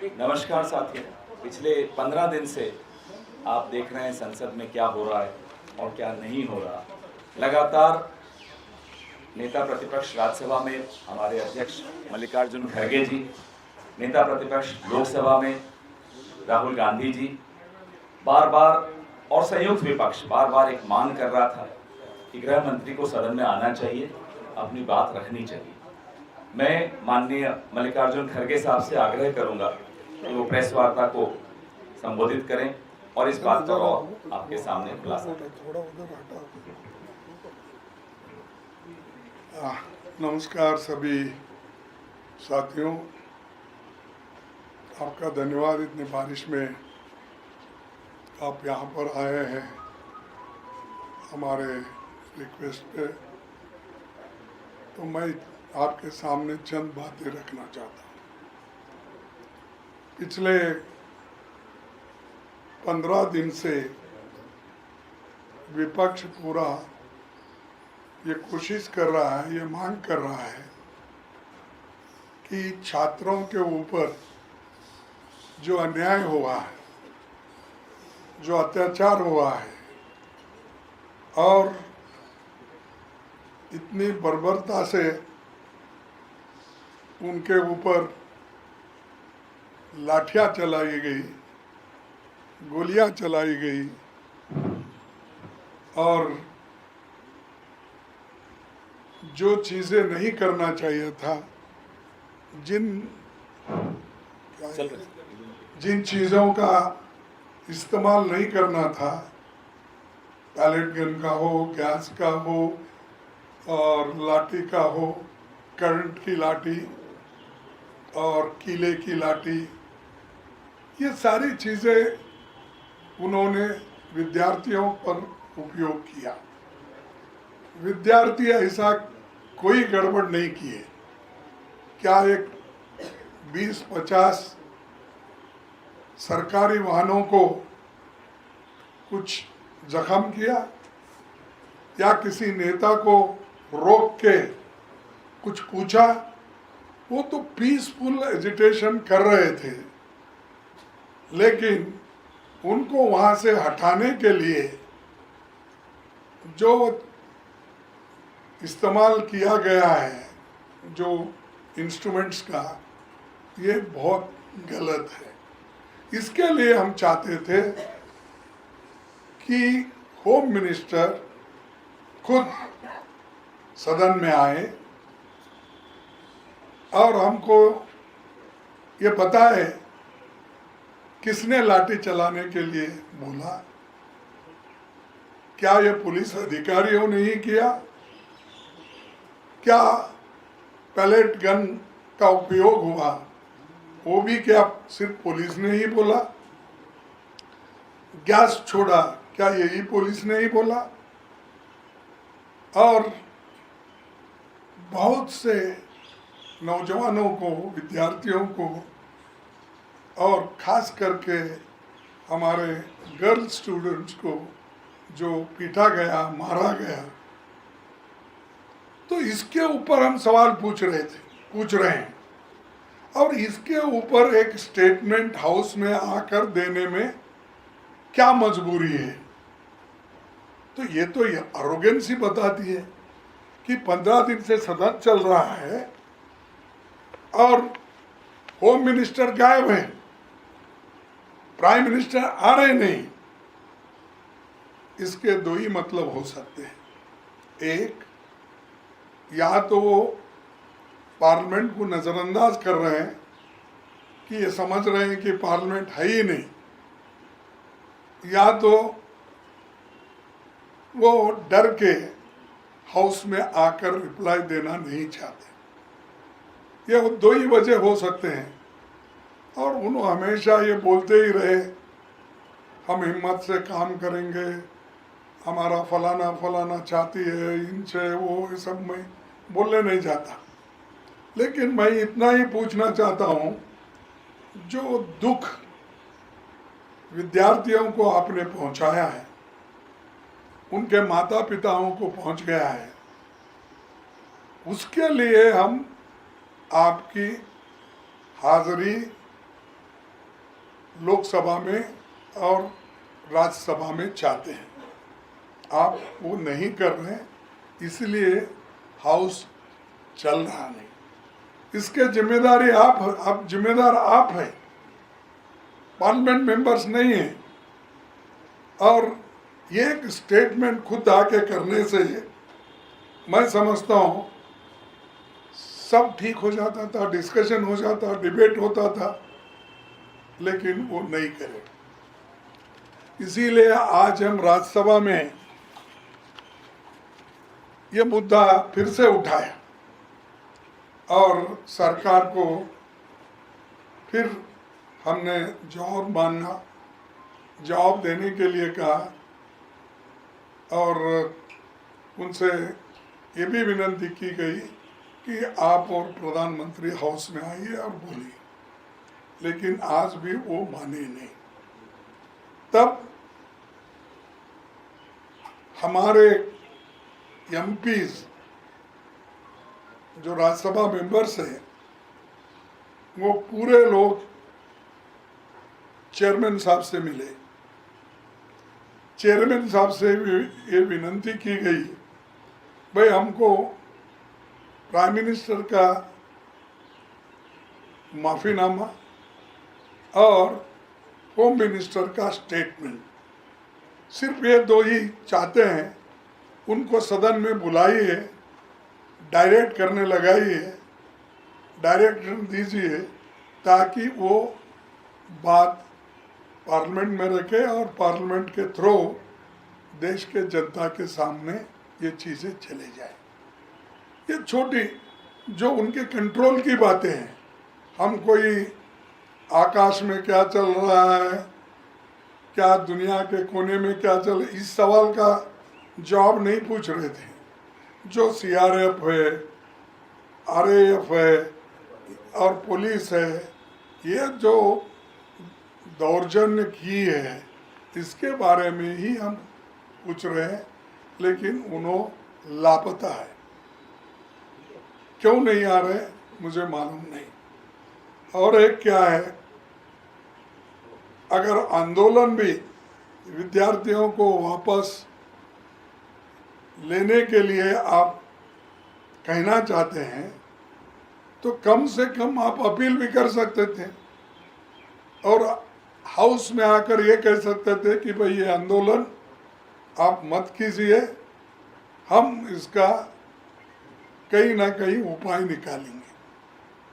नमस्कार साथियों। पिछले 15 दिन से आप देख रहे हैं संसद में क्या हो रहा है और क्या नहीं हो रहा। लगातार नेता प्रतिपक्ष राज्यसभा में हमारे अध्यक्ष मल्लिकार्जुन खड़गे जी, नेता प्रतिपक्ष लोकसभा में राहुल गांधी जी बार बार और संयुक्त विपक्ष बार बार एक मांग कर रहा था कि गृह मंत्री को सदन में आना चाहिए, अपनी बात रखनी चाहिए। मैं माननीय मल्लिकार्जुन खड़गे साहब से आग्रह करूंगा कि वो प्रेस वार्ता को संबोधित करें और इस बात पर और आपके सामने खुलासा करें। नमस्कार सभी साथियों, आपका धन्यवाद। इतनी बारिश में आप यहाँ पर आए हैं हमारे रिक्वेस्ट पे, तो मैं आपके सामने चंद बातें रखना चाहता हूँ। पिछले 15 दिन से विपक्ष पूरा ये कोशिश कर रहा है, ये मांग कर रहा है कि छात्रों के ऊपर जो अन्याय हुआ है, जो अत्याचार हुआ है और इतनी बर्बरता से उनके ऊपर लाठियां चलाई गई, गोलियां चलाई गई और जो चीज़ें नहीं करना चाहिए था, जिन चीज़ों का इस्तेमाल नहीं करना था, पैलेट गन का हो, गैस का हो और लाठी का हो, करंट की लाठी और कीले की लाठी, ये सारी चीज़ें उन्होंने विद्यार्थियों पर उपयोग किया। विद्यार्थी ऐसा कोई गड़बड़ नहीं किए। क्या एक 20-50 सरकारी वाहनों को कुछ जख्म किया या किसी नेता को रोक के कुछ पूछा? वो तो पीसफुल एजिटेशन कर रहे थे, लेकिन उनको वहाँ से हटाने के लिए जो इस्तेमाल किया गया है, जो इंस्ट्रूमेंट्स का, ये बहुत गलत है। इसके लिए हम चाहते थे कि होम मिनिस्टर खुद सदन में आए और हमको ये पता है किसने लाठी चलाने के लिए बोला। क्या ये पुलिस अधिकारियों ने ही किया? क्या पैलेट गन का उपयोग हुआ, वो भी क्या सिर्फ पुलिस ने ही बोला? गैस छोड़ा, क्या यही पुलिस ने ही बोला? और बहुत से नौजवानों को, विद्यार्थियों को और खास करके हमारे गर्ल स्टूडेंट्स को जो पीटा गया, मारा गया, तो इसके ऊपर हम सवाल पूछ रहे हैं और इसके ऊपर एक स्टेटमेंट हाउस में आकर देने में क्या मजबूरी है? तो ये अरोगेंसी बताती है कि 15 दिन से सदन चल रहा है और होम मिनिस्टर गायब है, प्राइम मिनिस्टर आ रहे नहीं। इसके दो ही मतलब हो सकते हैं। एक, या तो वो पार्लियामेंट को नज़रअंदाज कर रहे हैं कि ये समझ रहे हैं कि पार्लियामेंट है ही नहीं, या तो वो डर के हाउस में आकर रिप्लाई देना नहीं चाहते। ये दो ही वजह हो सकते हैं। और उन्होंने हमेशा ये बोलते ही रहे, हम हिम्मत से काम करेंगे, हमारा फलाना फलाना चाहती है, इनसे वो, ये सब मैं बोलने नहीं जाता। लेकिन मैं इतना ही पूछना चाहता हूँ, जो दुख विद्यार्थियों को आपने पहुँचाया है, उनके माता पिताओं को पहुँच गया है, उसके लिए हम आपकी हाज़िरी लोकसभा में और राज्यसभा में चाहते हैं। आप वो नहीं कर रहे, इसलिए हाउस चल रहा नहीं। इसके जिम्मेदारी आप जिम्मेदार आप हैं, पार्लियामेंट मेंबर्स नहीं हैं। और ये एक स्टेटमेंट खुद आके करने से मैं समझता हूँ सब ठीक हो जाता था, डिस्कशन हो जाता, डिबेट होता था, लेकिन वो नहीं करे। इसीलिए आज हम राज्यसभा में ये मुद्दा फिर से उठाया और सरकार को फिर हमने जवाब देने के लिए कहा और उनसे ये भी विनती की गई कि आप और प्रधानमंत्री हाउस में आइए और बोलिए, लेकिन आज भी वो माने नहीं। तब हमारे एमपीज जो राज्यसभा मेंबर्स हैं, वो पूरे लोग चेयरमैन साहब से मिले। चेयरमैन साहब से ये विनती की गई, भाई हमको प्राइम मिनिस्टर का माफीनामा और होम मिनिस्टर का स्टेटमेंट, सिर्फ ये दो ही चाहते हैं। उनको सदन में बुलाइए, डायरेक्ट करने लगाइए, डायरेक्शन दीजिए, ताकि वो बात पार्लियामेंट में रखे और पार्लियामेंट के थ्रू देश के जनता के सामने ये चीज़ें चले जाए। ये छोटी जो उनके कंट्रोल की बातें हैं, हम कोई आकाश में क्या चल रहा है, क्या दुनिया के कोने में क्या चल, इस सवाल का जवाब नहीं पूछ रहे थे। जो सीआरएफ है, आरएएफ है और पुलिस है, ये जो दौर्जन्य की है, इसके बारे में ही हम पूछ रहे हैं, लेकिन उन्होंने लापता है। क्यों नहीं आ रहे मुझे मालूम नहीं। और एक क्या है, अगर आंदोलन भी विद्यार्थियों को वापस लेने के लिए आप कहना चाहते हैं, तो कम से कम आप अपील भी कर सकते थे और हाउस में आकर ये कह सकते थे कि भाई ये आंदोलन आप मत कीजिए, हम इसका कहीं ना कहीं उपाय निकालेंगे।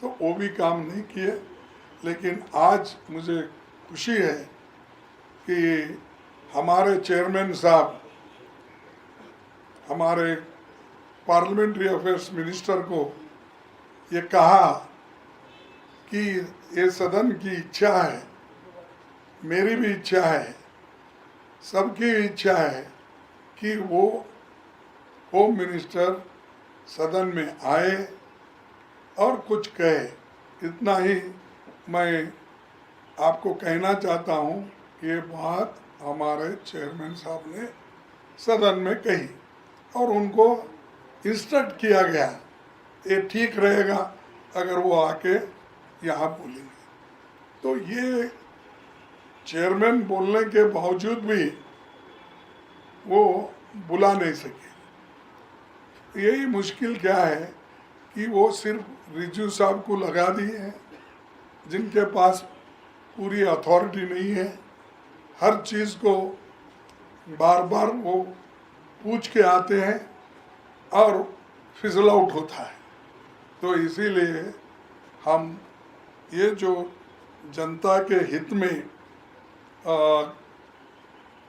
तो वो भी काम नहीं किए। लेकिन आज मुझे खुशी है कि हमारे चेयरमैन साहब हमारे पार्लियामेंट्री अफेयर्स मिनिस्टर को ये कहा कि ये सदन की इच्छा है, मेरी भी इच्छा है, सबकी इच्छा है कि वो होम मिनिस्टर सदन में आए और कुछ कहे। इतना ही मैं आपको कहना चाहता हूँ। ये बात हमारे चेयरमैन साहब ने सदन में कही और उनको इंस्ट्रक्ट किया गया, ये ठीक रहेगा अगर वो आके यहाँ बोलेंगे। तो ये चेयरमैन बोलने के बावजूद भी वो बुला नहीं सके। यही मुश्किल क्या है कि वो सिर्फ रिजू साहब को लगा दिए हैं, जिनके पास पूरी अथॉरिटी नहीं है। हर चीज़ को बार बार वो पूछ के आते हैं और फिजल आउट होता है। तो इसीलिए हम ये जो जनता के हित में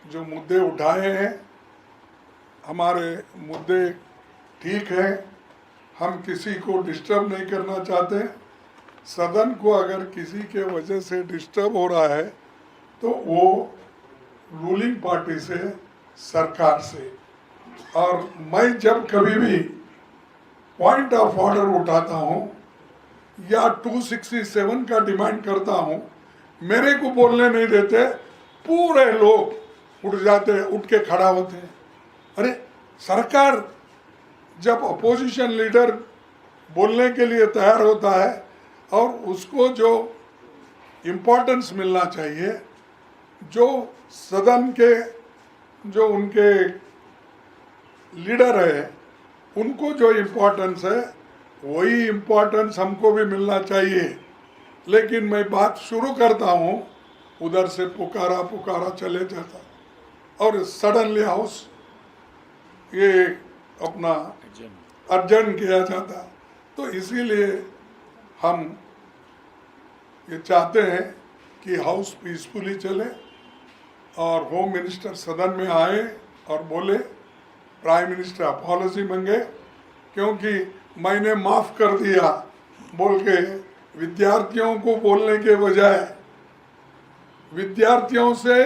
जो मुद्दे उठाए हैं, हमारे मुद्दे ठीक है, हम किसी को डिस्टर्ब नहीं करना चाहते। सदन को अगर किसी के वजह से डिस्टर्ब हो रहा है तो वो रूलिंग पार्टी से, सरकार से। और मैं जब कभी भी पॉइंट ऑफ ऑर्डर उठाता हूँ या 267 का डिमांड करता हूँ, मेरे को बोलने नहीं देते, पूरे लोग उठ जाते, उठ के खड़ा होते हैं। अरे सरकार जब अपोजिशन लीडर बोलने के लिए तैयार होता है और उसको जो इम्पोर्टेंस मिलना चाहिए। जो सदन के जो उनके लीडर है उनको जो इम्पोर्टेंस है वही इम्पोर्टेंस हमको भी मिलना चाहिए। लेकिन मैं बात शुरू करता हूँ, उधर से पुकारा पुकारा चले जाता और सडनली हाउस ये अपना अर्जन किया जाता। तो इसीलिए हम ये चाहते हैं कि हाउस पीसफुली चले और होम मिनिस्टर सदन में आए और बोले, प्राइम मिनिस्टर अपॉलजी मांगे क्योंकि मैंने माफ़ कर दिया बोल के विद्यार्थियों को बोलने के बजाय विद्यार्थियों से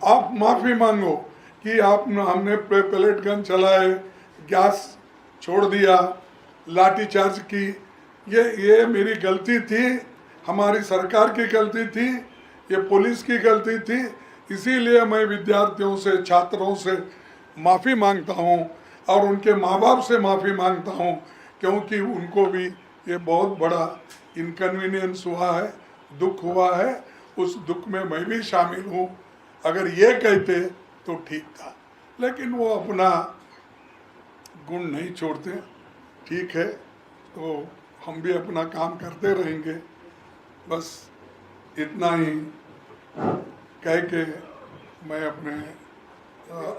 आप माफ़ी मांगो कि आप हमने पेलेट गन चलाए, गैस छोड़ दिया, लाठीचार्ज की, ये मेरी गलती थी, हमारी सरकार की गलती थी, ये पुलिस की गलती थी। इसीलिए मैं विद्यार्थियों से, छात्रों से माफ़ी मांगता हूँ और उनके माँ बाप से माफ़ी मांगता हूँ क्योंकि उनको भी ये बहुत बड़ा इनकन्वीनियंस हुआ है, दुख हुआ है। उस दुख में मैं भी शामिल हूँ। अगर ये कहते तो ठीक था, लेकिन वो अपना गुण नहीं छोड़ते। ठीक है, तो हम भी अपना काम करते रहेंगे। बस इतना ही कह के मैं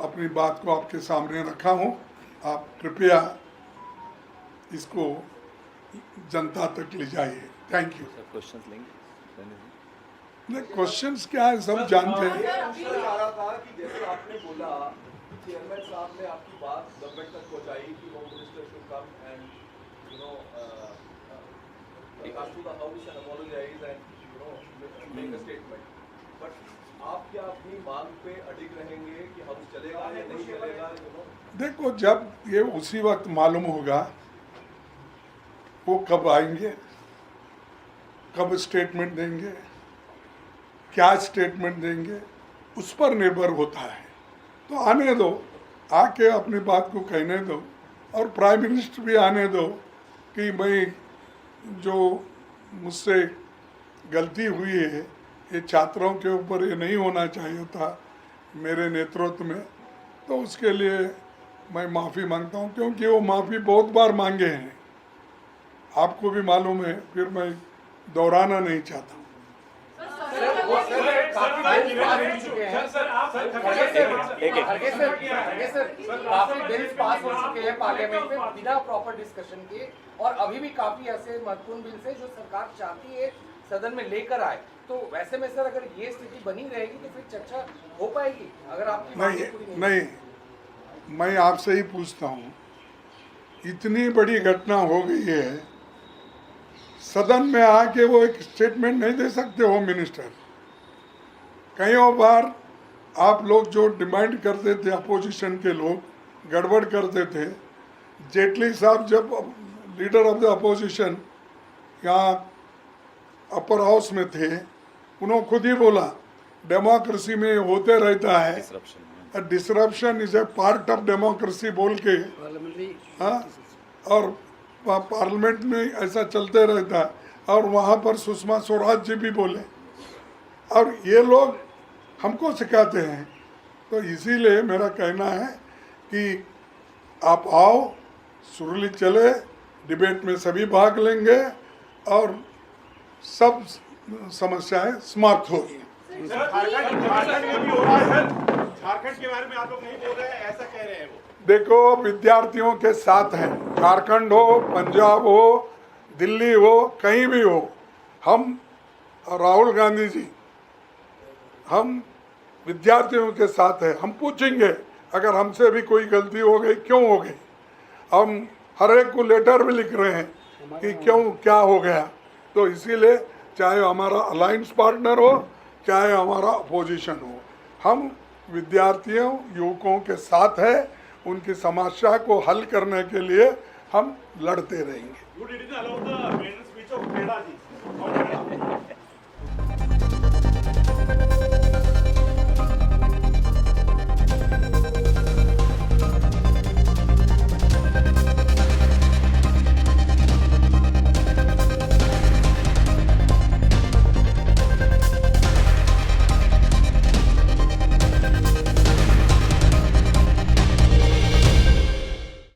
अपनी बात को आपके सामने रखा हूँ। आप कृपया इसको जनता तक ले जाइए। Thank you. क्वेश्चंस लेंगे? नहीं, क्वेश्चंस क्या है सब जानते हैं। चाह रहा था कि जैसे आपने बोला चेयरमैन साहब ने आपकी बात गवर्नमेंट तक पहुंचाई कि home minister should come and come to the house and apologize and make a statement. But आप क्या अपनी मांग पे अडिग रहेंगे कि हाउस चलेगा या नहीं चलेगा? देखो, जब ये उसी वक्त मालूम होगा वो कब आएंगे, कब स्टेटमेंट देंगे, क्या स्टेटमेंट देंगे, उस पर निर्भर होता है। तो आने दो, आके अपनी बात को कहने दो और प्राइम मिनिस्टर भी आने दो कि मैं जो मुझसे गलती हुई है, ये छात्रों के ऊपर ये नहीं होना चाहिए था मेरे नेतृत्व में, तो उसके लिए मैं माफ़ी मांगता हूँ क्योंकि वो माफ़ी बहुत बार मांगे हैं, आपको भी मालूम है, फिर मैं दोहराना नहीं चाहता हूँ। काफी बिल्स पास हो चुके हैं पार्लियामेंट में बिना प्रॉपर डिस्कशन के, और अभी भी काफी ऐसे महत्वपूर्ण बिल्स हैं जो सरकार चाहती है सदन में लेकर आए। तो वैसे में सर अगर ये स्थिति बनी रहेगी तो फिर चर्चा हो पाएगी? अगर आपकी नहीं, मैं आपसे ही पूछता हूँ, इतनी बड़ी घटना हो गई है, सदन में आके वो एक स्टेटमेंट नहीं दे सकते होम मिनिस्टर? कई बार आप लोग जो डिमांड करते थे, अपोजिशन के लोग गड़बड़ करते थे, जेटली साहब जब लीडर ऑफ द अपोजिशन यहाँ अपर हाउस में थे, उन्होंने खुद ही बोला डेमोक्रेसी में होते रहता है, disruption is a part of democracy बोल के, हाँ, और पार्लियामेंट में ऐसा चलते रहता है। और वहाँ पर सुषमा स्वराज जी भी बोले, और ये लोग हमको सिखाते हैं। तो इसीलिए मेरा कहना है कि आप आओ, सुरली चले, डिबेट में सभी भाग लेंगे और सब समस्याएं समाप्त होगी। झारखंड के बारे में आप लोग नहीं बोल रहे हैं, ऐसा कह रहे हैं वो। देखो, विद्यार्थियों के साथ हैं, झारखंड हो, पंजाब हो, दिल्ली हो, कहीं भी हो, हम राहुल गांधी जी, हम विद्यार्थियों के साथ हैं। हम पूछेंगे अगर हमसे भी कोई गलती हो गई, क्यों हो गई। हम हर एक को लेटर भी लिख रहे हैं कि क्यों, क्या हो गया। तो इसीलिए चाहे हमारा अलायंस पार्टनर हो, चाहे हमारा अपोजिशन हो, हम विद्यार्थियों, युवकों के साथ हैं। उनकी समस्या को हल करने के लिए हम लड़ते रहेंगे।